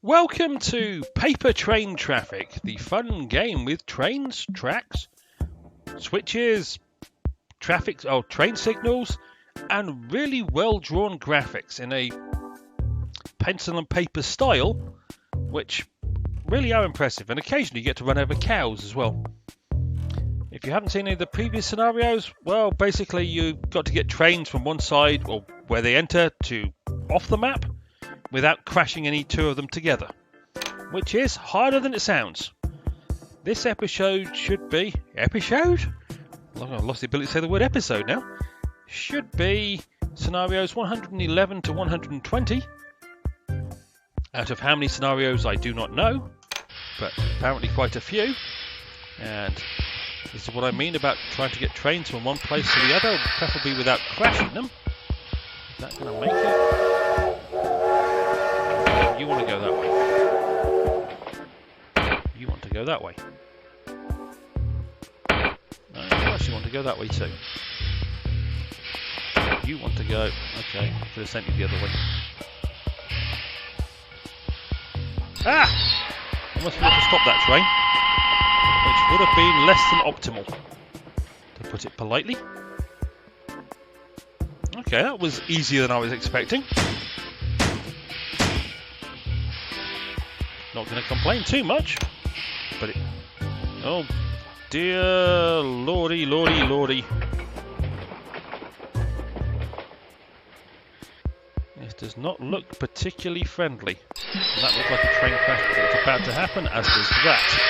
Welcome to Paper Train Traffic, the fun game with trains, tracks, switches, train signals, and really well-drawn graphics in a pencil and paper style, which really are impressive. And occasionally you get to run over cows as well. If you haven't seen any of the previous scenarios, well, basically you've got to get trains from one side, or where they enter, to off the map, without crashing any two of them together, which is harder than it sounds. This episode should be... Episode? I've lost the ability to say the word episode now. Should be scenarios 111 to 120. Out of how many scenarios I do not know, but apparently quite a few. And this is what I mean about trying to get trains from one place to the other, preferably without crashing them. Is that going to make it? You want to go that way. You want to go that way. No, you actually want to go that way too. You want to go... Okay, I could have sent you the other way. Ah! I must be able to stop that train. Which would have been less than optimal, to put it politely. Okay, that was easier than I was expecting. Not going to complain too much, but it... Oh dear lordy, lordy, lordy. This does not look particularly friendly. And that looks like a train crash that's about to happen, as does that.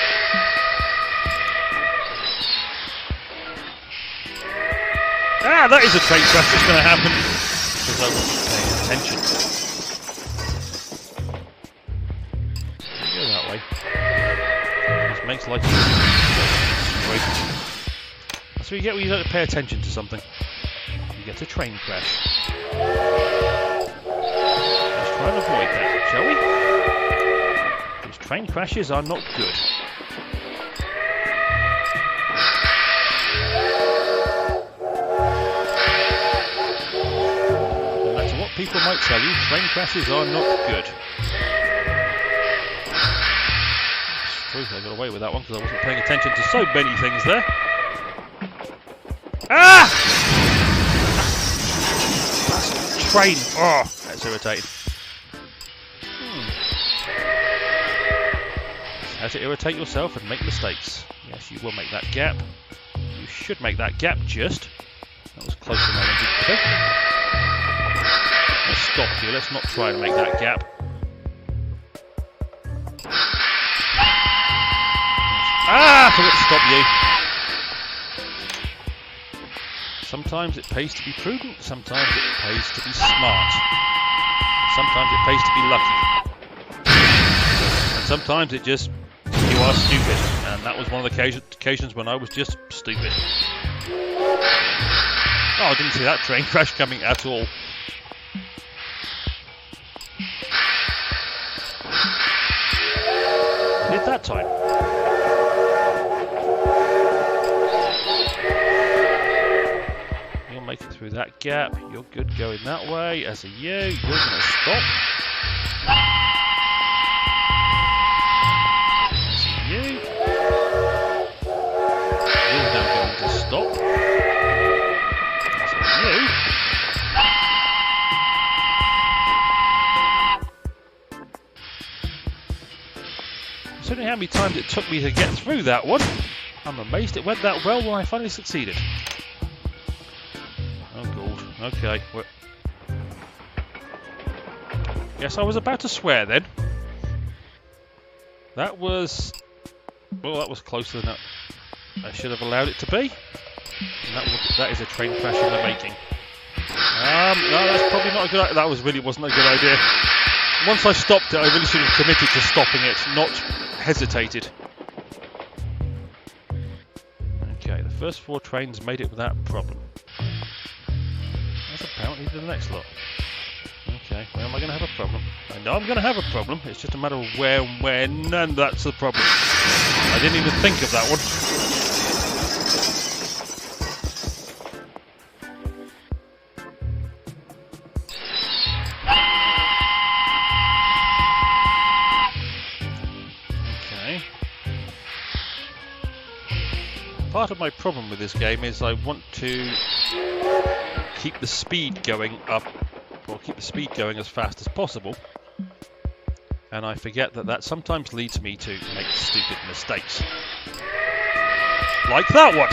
Ah, that is a train crash that's going to happen, because I wasn't paying attention. That way. This makes life great. That's what you get when you don't pay attention to something. You get a train crash. Let's try and avoid that, shall we? Because train crashes are not good. No matter what people might tell you, train crashes are not good. I got away with that one because I wasn't paying attention to so many things there. Ah! Train! Oh, that's irritating. How to irritate yourself and make mistakes. Yes, you will make that gap. You should make that gap just. That was closer than I wanted to. Let's stop here. Let's not try and make that gap. Ah! I forgot to stop you. Sometimes it pays to be prudent, sometimes it pays to be smart. Sometimes it pays to be lucky. And sometimes it just, you are stupid. And that was one of the occasions when I was just stupid. Oh, I didn't see that train crash coming at all. I did that time. Make it through that gap. You're good going that way. As a you, you're going to stop. As a you, you're now going to stop. As a you, considering how many times it took me to get through that one, I'm amazed it went that well when I finally succeeded. Okay. Yes, I was about to swear then. That was... Well, that was closer than I should have allowed it to be. And that is a train crash in the making. No, that's probably not a good idea. That really wasn't a good idea. Once I stopped it, I really should have committed to stopping it, not hesitated. Okay, the first 4 trains made it without problem. That's apparently the next lot. Okay, where am I going to have a problem? I know I'm going to have a problem, it's just a matter of where and when, and that's the problem. I didn't even think of that one. part of my problem with this game is I want to keep the speed going up, or keep the speed going as fast as possible, and I forget that sometimes leads me to make stupid mistakes. Like that one!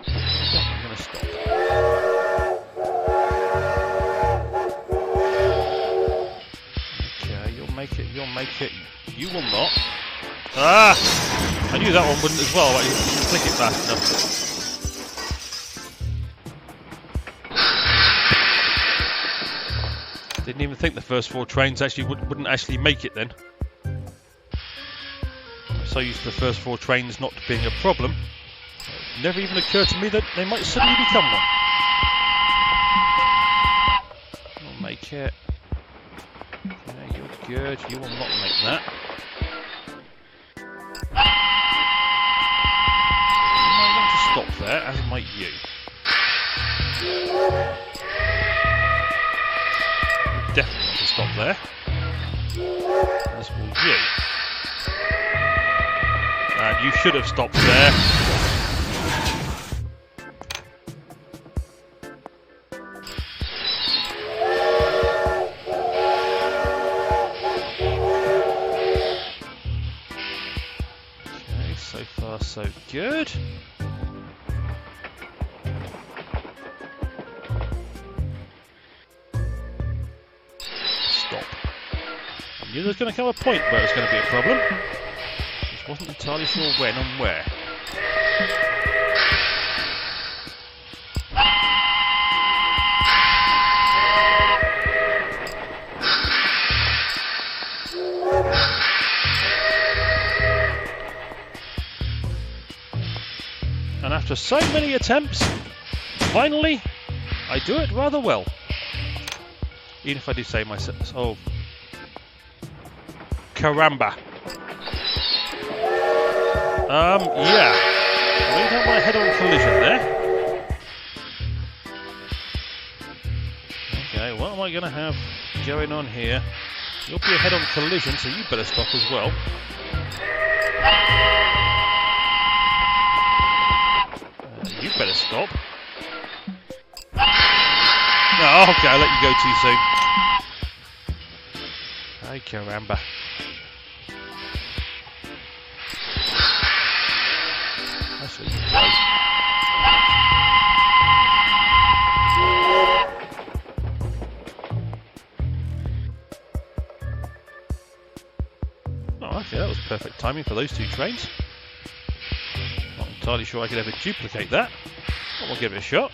I'm going to stop. Okay, you'll make it. You will not. Ah! I knew that one wouldn't as well, but you didn't click it fast enough. Didn't even think the first 4 trains actually wouldn't actually make it then. I'm so used to the first 4 trains not being a problem. It never even occurred to me that they might suddenly become one. I'll make it. Okay, you're good. You will not make that. You might want to stop there, as might you. Definitely want to stop there. As will you. And you should have stopped there. Okay, so far so good. I knew there was going to come a point where it was going to be a problem. Just wasn't entirely sure when and where. And after so many attempts, finally, I do it rather well. Even if I do say myself, oh, caramba. Yeah. We don't want to head on collision there. Okay, what am I going to have going on here? You'll be a head on collision, so you better stop as well. You better stop. Oh, okay, I'll let you go too soon. Ay, caramba. That's what you say. Oh, okay, that was perfect timing for those 2 trains. Not entirely sure I could ever duplicate that, but we'll give it a shot.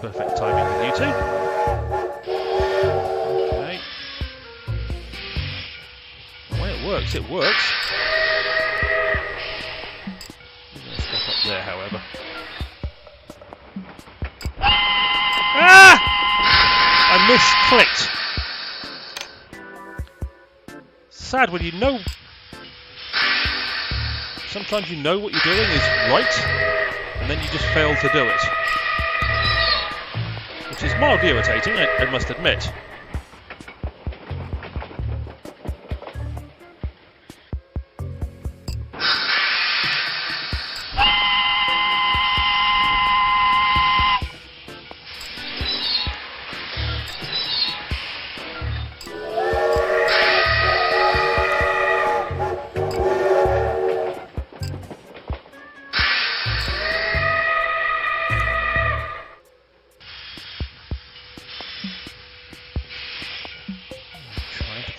Perfect timing with you 2. Okay. The way it works, it works. I'm going to step up there, however. Ah! I misclicked. Sad when you know. Sometimes you know what you're doing is right, and then you just fail to do it. Which is mildly irritating, I must admit.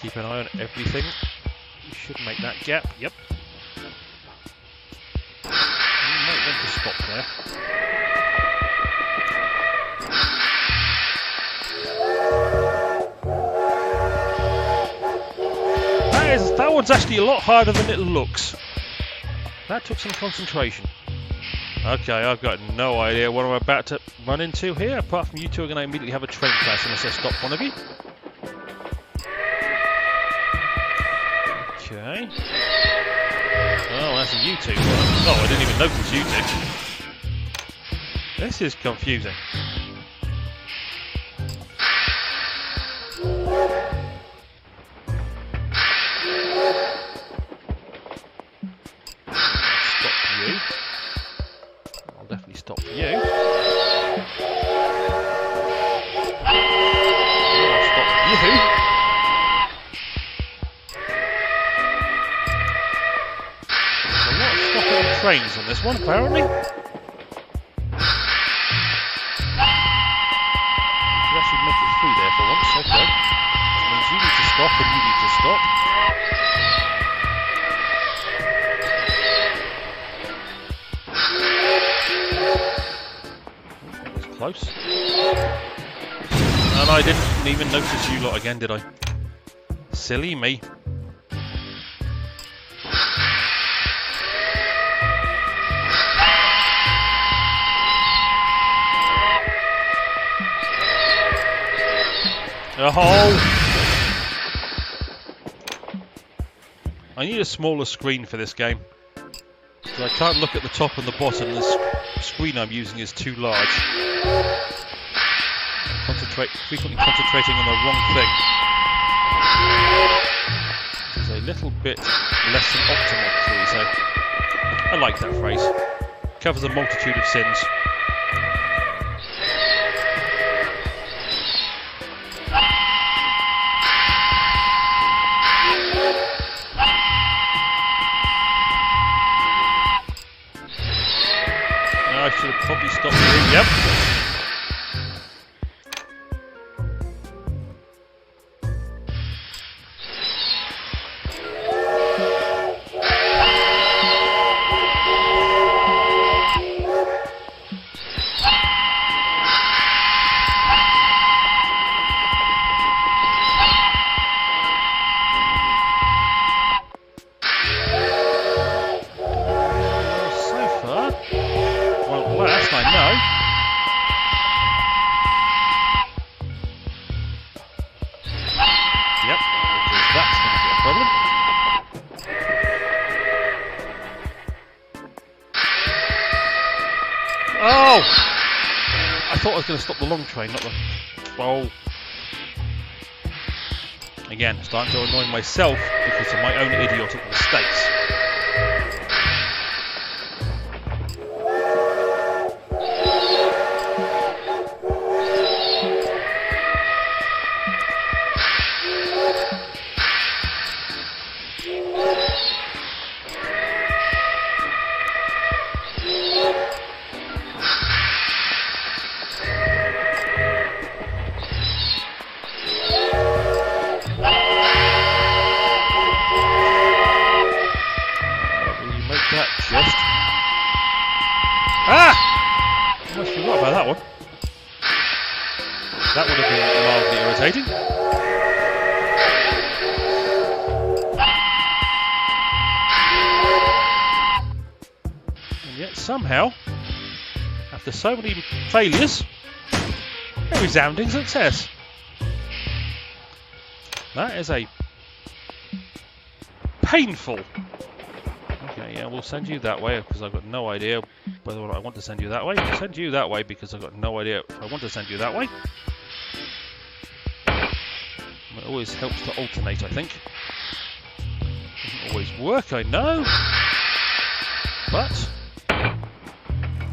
Keep an eye on everything. You should make that gap. Yep. You might want to stop there. That one's actually a lot harder than it looks. That took some concentration. Okay, I've got no idea what I'm about to run into here, apart from you 2 are going to immediately have a train crash unless I stop one of you. Okay. Oh, that's a U2. Oh, I didn't even notice U2. This is confusing. Stop you. I'll definitely stop you. I'll stop you. Trains on this one, apparently. You should actually make it through there for once, okay. Which means you need to stop and you need to stop. That was close. And I didn't even notice you lot again, did I? Silly me. Oh! I need a smaller screen for this game. So I can't look at the top and the bottom, and the screen I'm using is too large. Frequently concentrating on the wrong thing. Which is a little bit less than optimal, shall we say. I like that phrase. Covers a multitude of sins. I should have probably stopped you. Yep. Oh! I thought I was going to stop the long train, not the... Oh. Again, starting to annoy myself because of my own idiotic mistakes. Ah! I almost forgot about that one. That would have been mildly irritating. And yet somehow, after so many failures, a resounding success. That is a painful... Okay, yeah, we'll send you that way because I've got no idea whether or not I want to send you that way. We'll send you that way because I've got no idea if I want to send you that way. It always helps to alternate, I think. Doesn't always work, I know. But...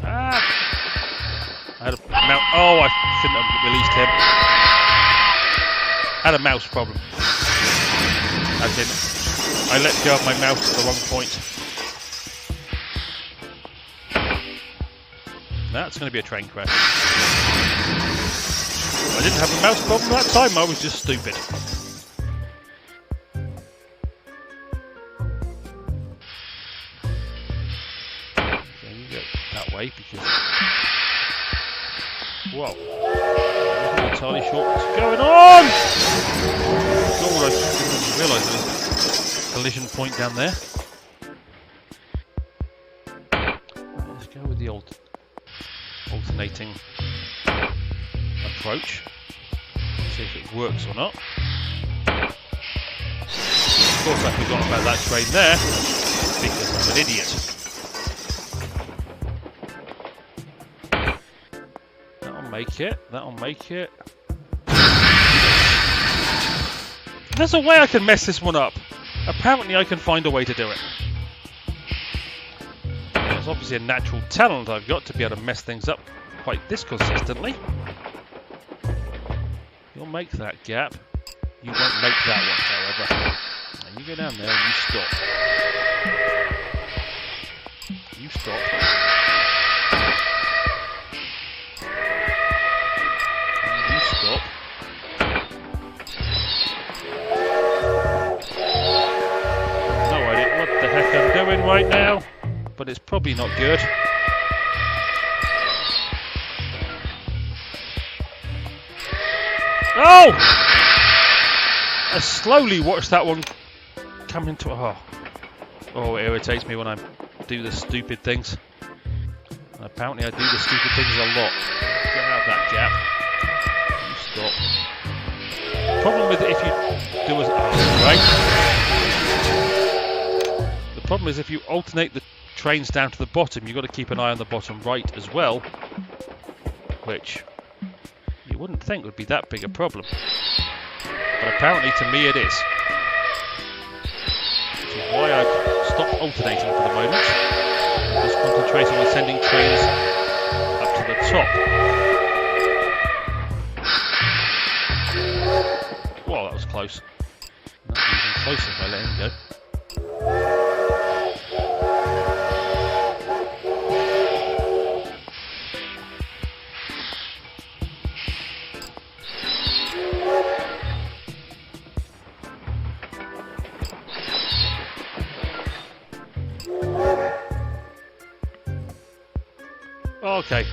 Ah! I had a mouse... Oh, I shouldn't have released him. I had a mouse problem. I let go of my mouse at the wrong point. That's going to be a train crash. I didn't have a mouse problem that time, I was just stupid. So you go that way because... Whoa. I'm not entirely sure what's going on! God, I didn't realise there was a collision point down there. Let's go with the alternating approach. See if it works or not. Of course, I forgot about that train there. because I'm an idiot. That'll make it. That'll make it. There's a way I can mess this one up. Apparently I can find a way to do it. It's obviously a natural talent I've got to be able to mess things up quite this consistently. You'll make that gap. You won't make that one, however. And you go down there and you stop. You stop. And you stop. No idea what the heck I'm doing right now, but it's probably not good. Oh! I slowly watched that one come into... Oh, it irritates me when I do the stupid things. And apparently I do the stupid things a lot. Get out of that gap. You stop. Problem with it if you do as... Oh, right. The problem is if you alternate the trains down to the bottom, you've got to keep an eye on the bottom right as well. Which... you wouldn't think would be that big a problem. But apparently to me it is. Which is why I've stopped alternating for the moment. I'm just concentrating on sending trains up to the top. Well, that was close. Not even closer if I let him go. Okay,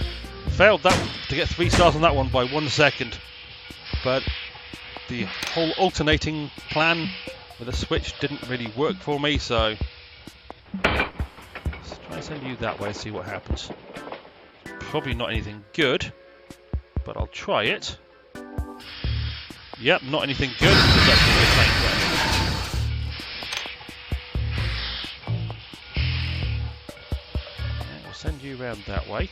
failed that one, to get 3 stars on that one by 1 second, but the whole alternating plan with a switch didn't really work for me, so let's try and send you that way and see what happens. Probably not anything good, but I'll try it. Yep, not anything good, because that's going to be a train crash. We'll send you around that way.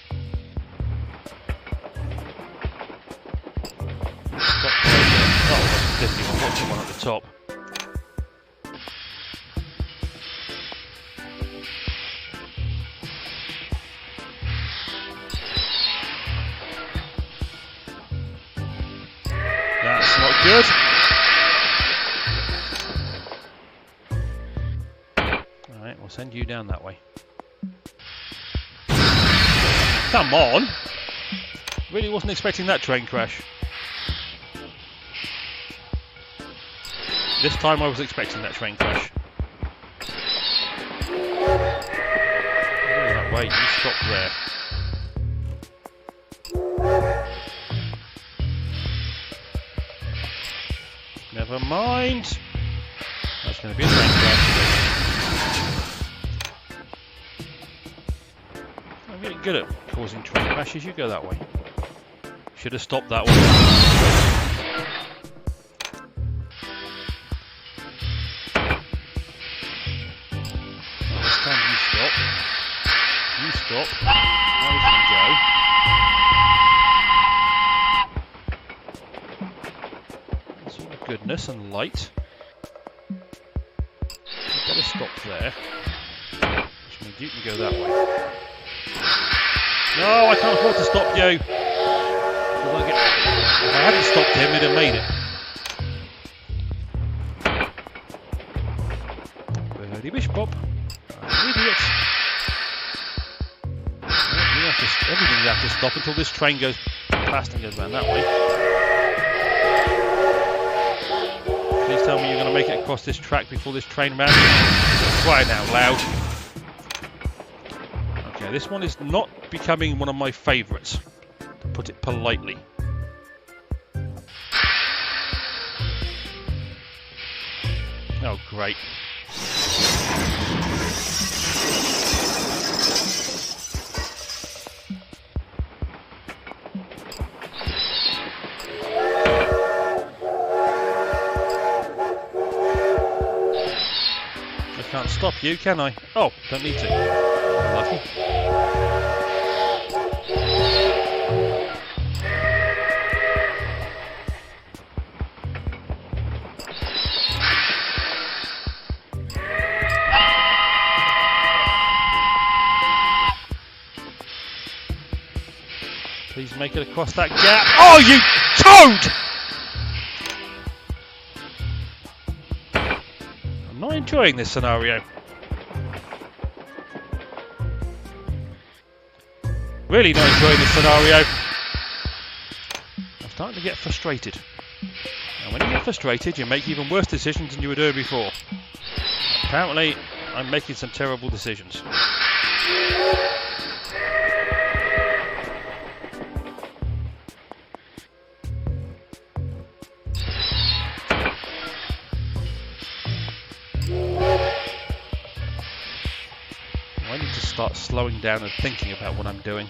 I'm watching one at the top. That's not good. Alright, we'll send you down that way. Come on! Really wasn't expecting that train crash. This time I was expecting that train crash. That way, you stop there. Never mind. That's going to be a train crash. I'm getting good at causing train crashes. You go that way. Should have stopped that one. You stop. Now we can go. That's all the goodness and light. You've got to stop there. Which means you can go that way. No, I can't afford to stop you. If I hadn't stopped him, he'd have made it. Birdie bish bop. Idiot. Everything you have to stop until this train goes past and goes around that way. Please tell me you're going to make it across this track before this train ran. Crying out loud. Okay, this one is not becoming one of my favourites, to put it politely. Oh, great. Can't stop you, can I? Oh, don't need to. Lucky. Please make it across that gap. Oh, you toad! I'm not enjoying this scenario. Really not enjoying this scenario. I'm starting to get frustrated. And when you get frustrated, you make even worse decisions than you were doing before. Apparently, I'm making some terrible decisions. I need to start slowing down and thinking about what I'm doing.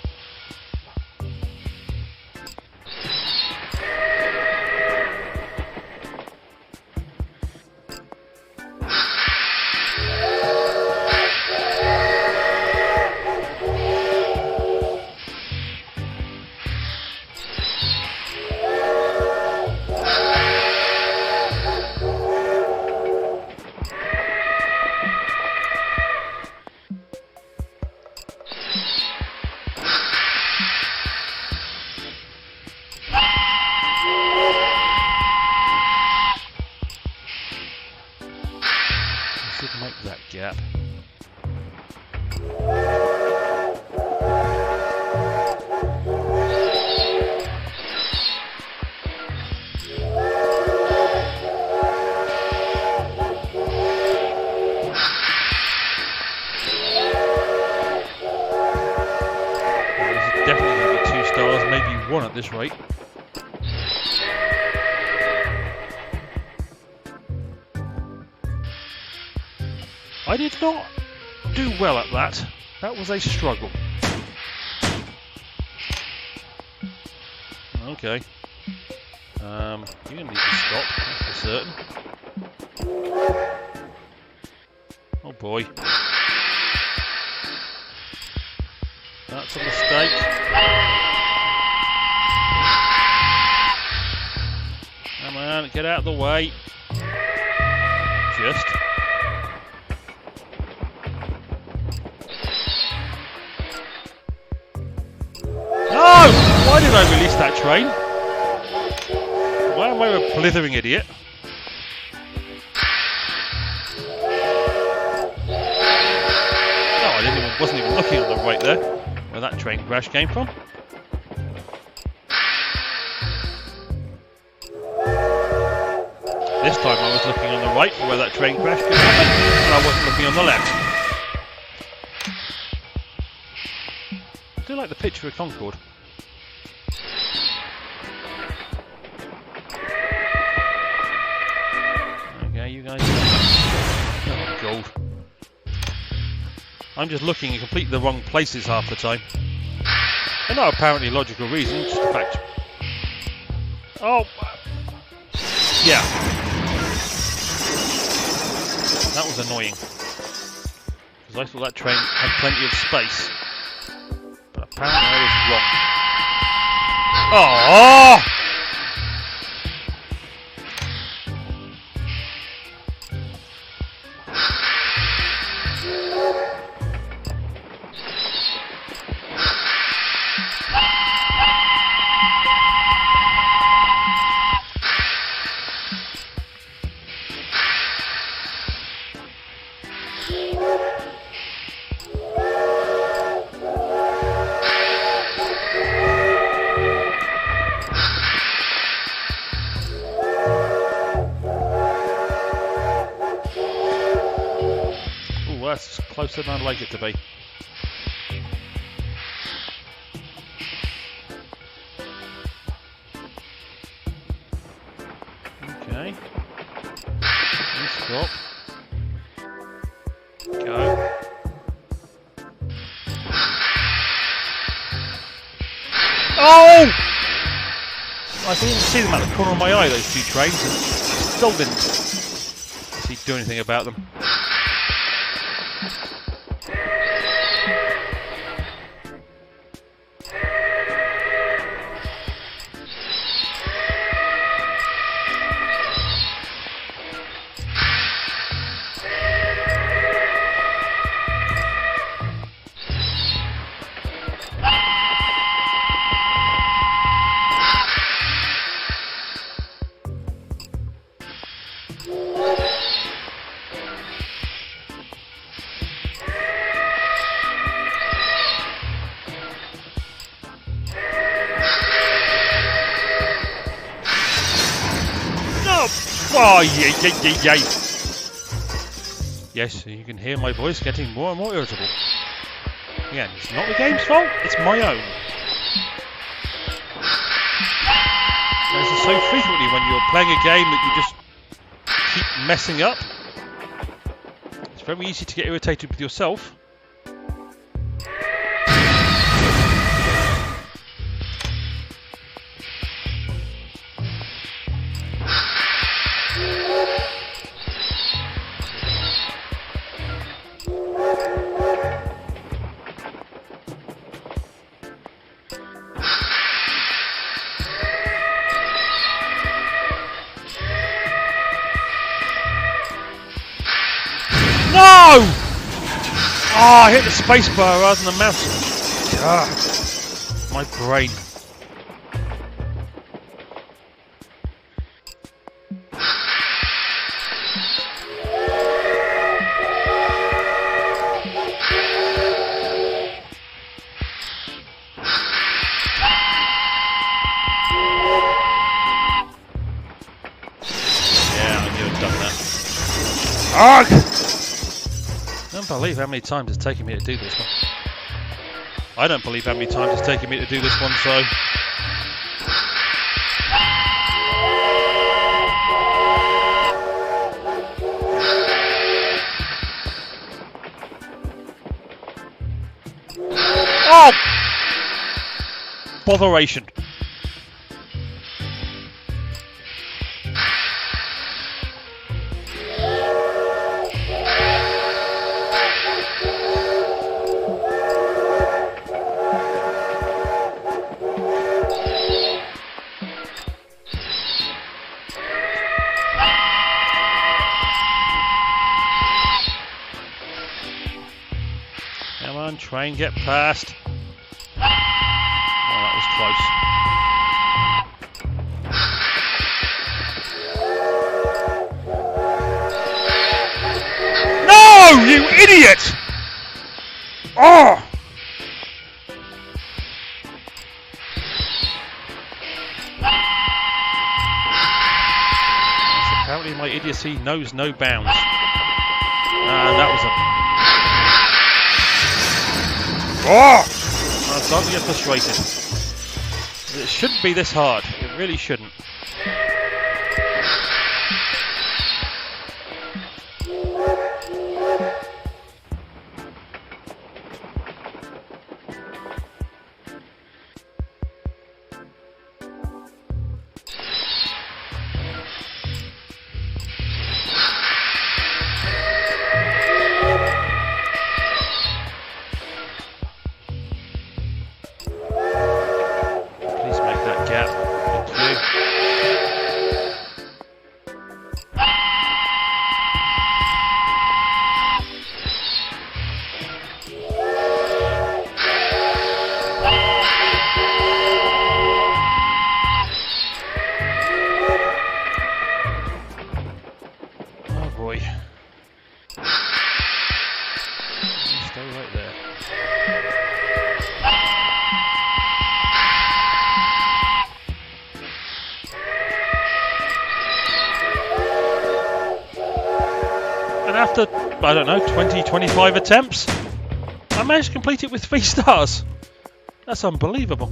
Make that gap. This is definitely going to be 2 stars, maybe 1 at this rate. I did not do well at that. That was a struggle. Okay. You're going to need to stop, that's for certain. Oh boy. That's a mistake. Come on, get out of the way. Just. Why did I release that train? Why am I a blithering idiot? Oh, I wasn't even looking on the right there, where that train crash came from. This time I was looking on the right for where that train crash could happen, and I wasn't looking on the left. I do like the picture of Concorde. You guys. Oh, gold. I'm just looking in completely the wrong places half the time. For no apparently logical reason, just a fact. Oh! Yeah. That was annoying. Because I thought that train had plenty of space. But apparently I was wrong. Oh! That's closer than I'd like it to be. Okay. Stop. Go. Oh! I didn't see them out the corner of my eye, those 2 trains, and still didn't do anything about them. Oh, yay. Yes, you can hear my voice getting more and more irritable. Again, it's not the game's fault, it's my own. As is so frequently when you're playing a game that you just keep messing up. It's very easy to get irritated with yourself. No! Oh, I hit the spacebar rather than the mouse. My brain. Yeah, I knew I'd done that. Arg! I don't believe how many times it's taken me to do this one. I don't believe how many times it's taken me to do this one, so... Oh! Botheration. Come on, train, get past. Oh, that was close. No, you idiot! Oh! Yes, apparently my idiocy knows no bounds. That was a... Oh! I'm starting to get frustrated. It shouldn't be this hard. It really shouldn't. Stay right there. And after, I don't know, 20, 25 attempts, I managed to complete it with 3 stars. That's unbelievable.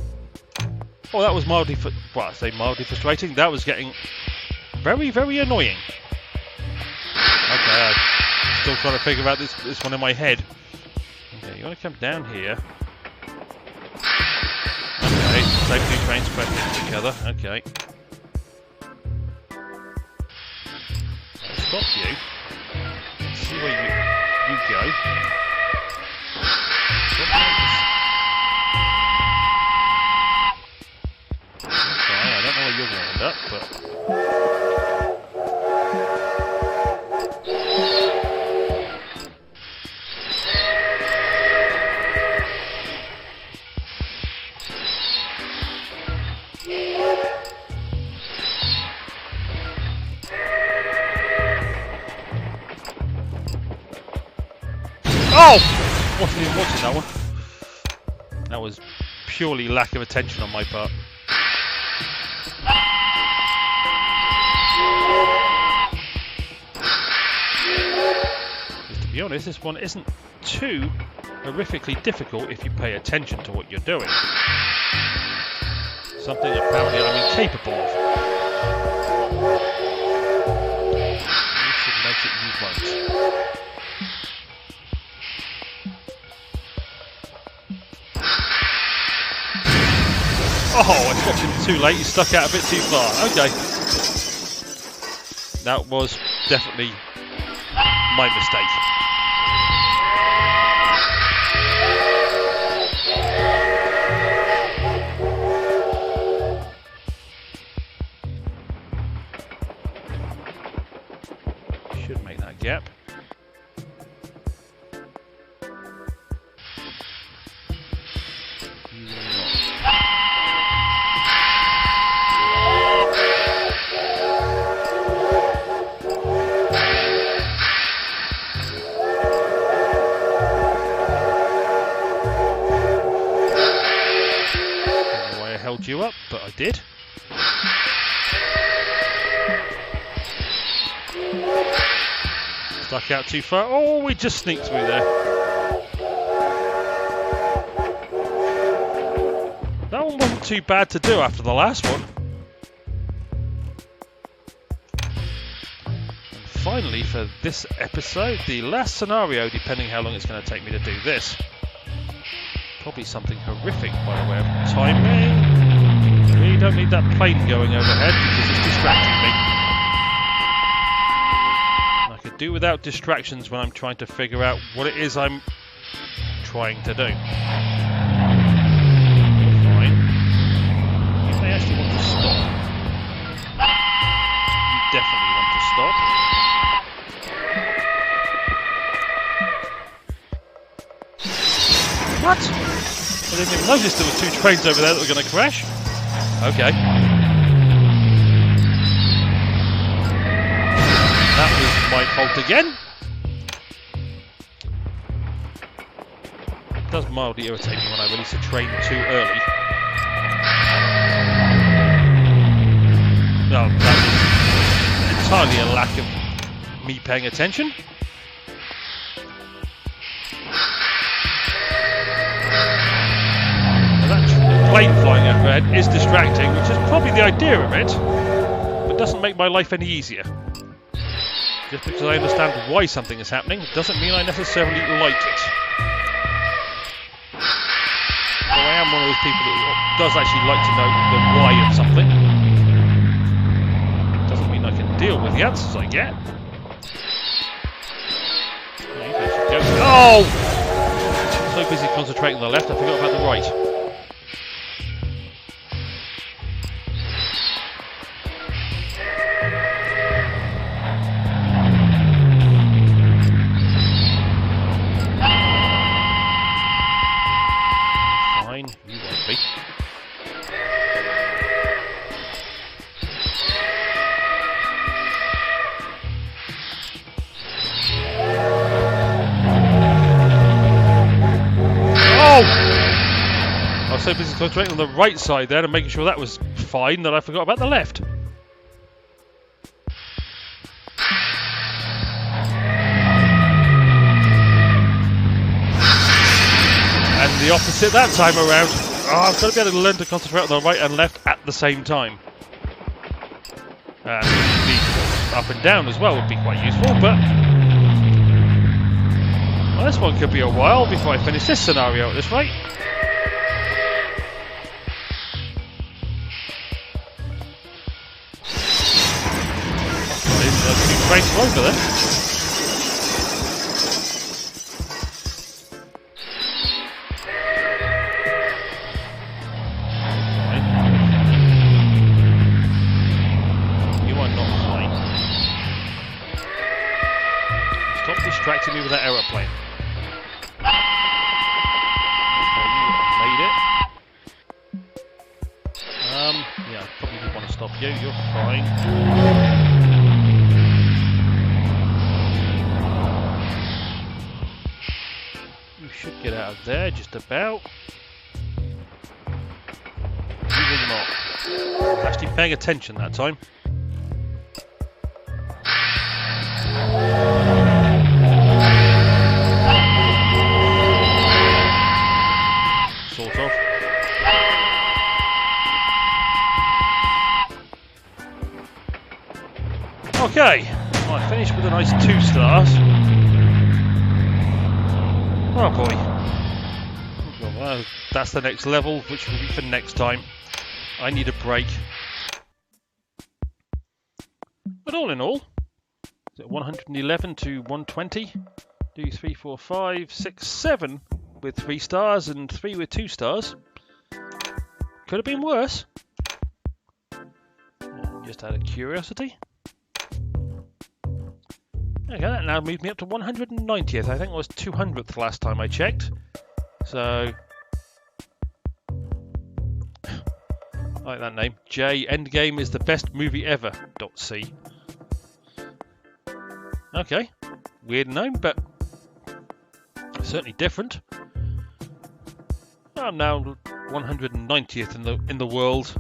Oh, that was mildly, well, I say mildly frustrating. That was getting very, very annoying. Okay, I'm still trying to figure out this one in my head. Okay, you want to come down here. Okay, same 2 trains crash into each other. Okay. I'll stop you. See where you go. Okay, I don't know where you're going to end up, but... Oh! Wasn't even watching that one. That was purely lack of attention on my part. Because to be honest, this one isn't too horrifically difficult if you pay attention to what you're doing. Something apparently I'm incapable of. You should make it you won't. Oh, I got him too late, he stuck out a bit too far. Okay. That was definitely my mistake. Should make that gap. You up, but I did. Stuck out too far. Oh, we just sneaked through there. That one wasn't too bad to do after the last one. And finally, for this episode, the last scenario, depending how long it's going to take me to do this. Probably something horrific by the way of timing. You don't need that plane going overhead because it's distracting me. I could do without distractions when I'm trying to figure out what it is I'm trying to do. Fine. You may actually want to stop. You definitely want to stop. What? I didn't even notice there were two trains over there that were going to crash. Okay. That was my fault again. It does mildly irritate me when I release a train too early. No, that was entirely a lack of me paying attention. Plane flying overhead is distracting, which is probably the idea of it, but doesn't make my life any easier. Just because I understand why something is happening doesn't mean I necessarily like it. Though I am one of those people that does actually like to know the why of something. Doesn't mean I can deal with the answers I get. Oh! So busy concentrating on the left, I forgot about the right. I was so busy concentrating on the right side there and making sure that was fine that I forgot about the left. And the opposite that time around. Oh, I've got to be able to learn to concentrate on the right and left at the same time. And the up and down as well would be quite useful, but well, this one could be a while before I finish this scenario at this rate. Trains over there. Fine. You are not fine. Stop distracting me with that aeroplane. Okay, you made it. Yeah, I probably did want to stop you. You're fine. there, just about. Even not. Actually paying attention that time. Sort of. Okay, I finished with a nice 2 stars. Oh boy. Well, that's the next level, which will be for next time. I need a break. But all in all, is it 111 to 120? Do 3, 4, 5, 6, 7 with 3 stars and 3 with 2 stars. Could have been worse. Just out of curiosity. Okay, that now moved me up to 190th. I think it was 200th last time I checked. So, I like that name. J Endgame is the best movie ever. .c. Okay, weird name, but certainly different. I'm now 190th in the world.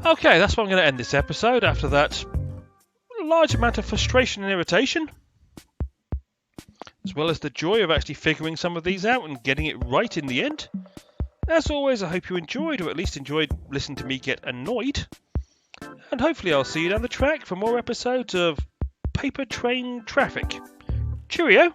Okay, that's where I'm going to end this episode. After that large amount of frustration and irritation, as well as the joy of actually figuring some of these out and getting it right in the end. As always, I hope you enjoyed, or at least enjoyed listening to me get annoyed. And hopefully I'll see you down the track for more episodes of Paper Train Traffic. Cheerio!